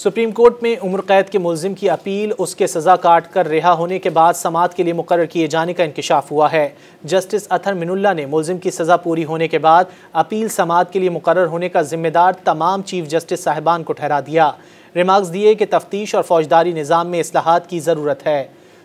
Supreme court में उम्र कैद के मुलजिम की अपील उसके सज़ा काट कर रिहा होने के बाद समाअत के लिए मुकर्रर किए जाने का इंकशाफ हुआ है। जस्टिस अतहर मिनुल्लाह ने मुलजिम की सज़ा पूरी होने के बाद अपील समाअत के लिए मुकर्रर होने का जिम्मेदार तमाम चीफ जस्टिस साहिबान को ठहरा दिया। रिमार्क्स दिए कि तफ्तीश और फौजदारी निज़ाम में इस्लाहात की ज़रूरत है।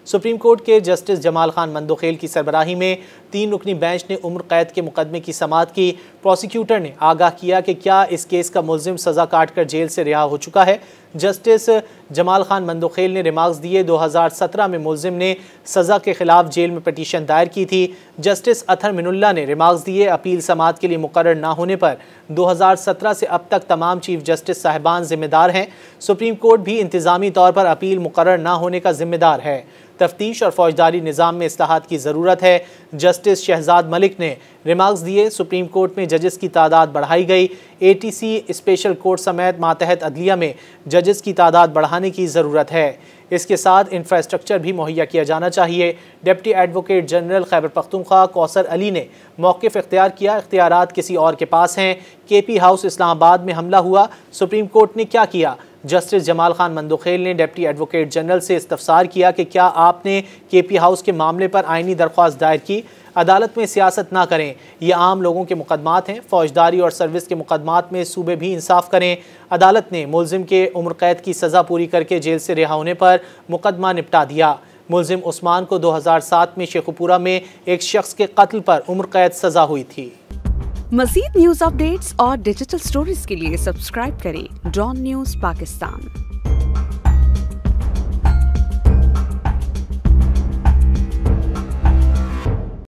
सुप्रीम कोर्ट के जस्टिस जमाल खान मंदोखेल की सरबराही में 3 रुकनी बेंच ने उम्र कैद के मुकदमे की समाअत की। प्रोसिक्यूटर ने आगाह किया कि क्या इस केस का मुलजिम सज़ा काट कर जेल से रिहा हो चुका है। जस्टिस जमाल खान मंदोखेल ने रिमार्क्स दिए 2017 में मुलजिम ने सज़ा के खिलाफ जेल में पटिशन दायर की थी। जस्टिस अतहर मिनुल्लाह ने रिमार्क्स दिए अपील समाअत के लिए मुकर्रर ना होने पर 2017 से अब तक तमाम चीफ जस्टिस साहिबान जिम्मेदार हैं। सुप्रीम कोर्ट भी इंतज़ामी तौर पर अपील मुकर्रर ना होने का जिम्मेदार है। तफ्तीश और फौजदारी निज़ाम में इस्लाहात की ज़रूरत है। जस्टिस शहजाद मलिक ने रिमार्क्स दिए सुप्रीम कोर्ट में जजेस की तादाद बढ़ाई गई। ATC स्पेशल कोर्ट समेत मातहत अदलिया में जजेस की तादाद बढ़ाने की ज़रूरत है। इसके साथ इंफ्रास्ट्रक्चर भी मुहैया किया जाना चाहिए। Deputy advocate general Khyber Pakhtunkhwa Kausar Ali ने मौक़िफ़ इख्तियार किया, इख्तियारात किसी और के पास हैं। KP हाउस इस्लामाबाद में हमला हुआ, सुप्रीम कोर्ट ने क्या किया? जस्टिस जमाल खान मंदोखेल ने डिप्टी एडवोकेट जनरल से इस्तफसार किया कि क्या आपने KP हाउस के मामले पर आइनी दरख्वास्त दायर की? अदालत में सियासत ना करें, ये आम लोगों के मुकदमात हैं। फौजदारी और सर्विस के मुकदमात में सूबे भी इंसाफ करें। अदालत ने मुलजिम के उम्र कैद की सज़ा पूरी करके जेल से रिहा होने पर मुकदमा निपटा दिया। मुलजिम उस्मान को 2007 में शेखुपुरा में एक शख्स के कत्ल पर उम्र कैद सज़ा हुई थी। मज़ीद न्यूज़ अपडेट्स और डिजिटल स्टोरीज के लिए सब्सक्राइब करें डॉन न्यूज़ पाकिस्तान।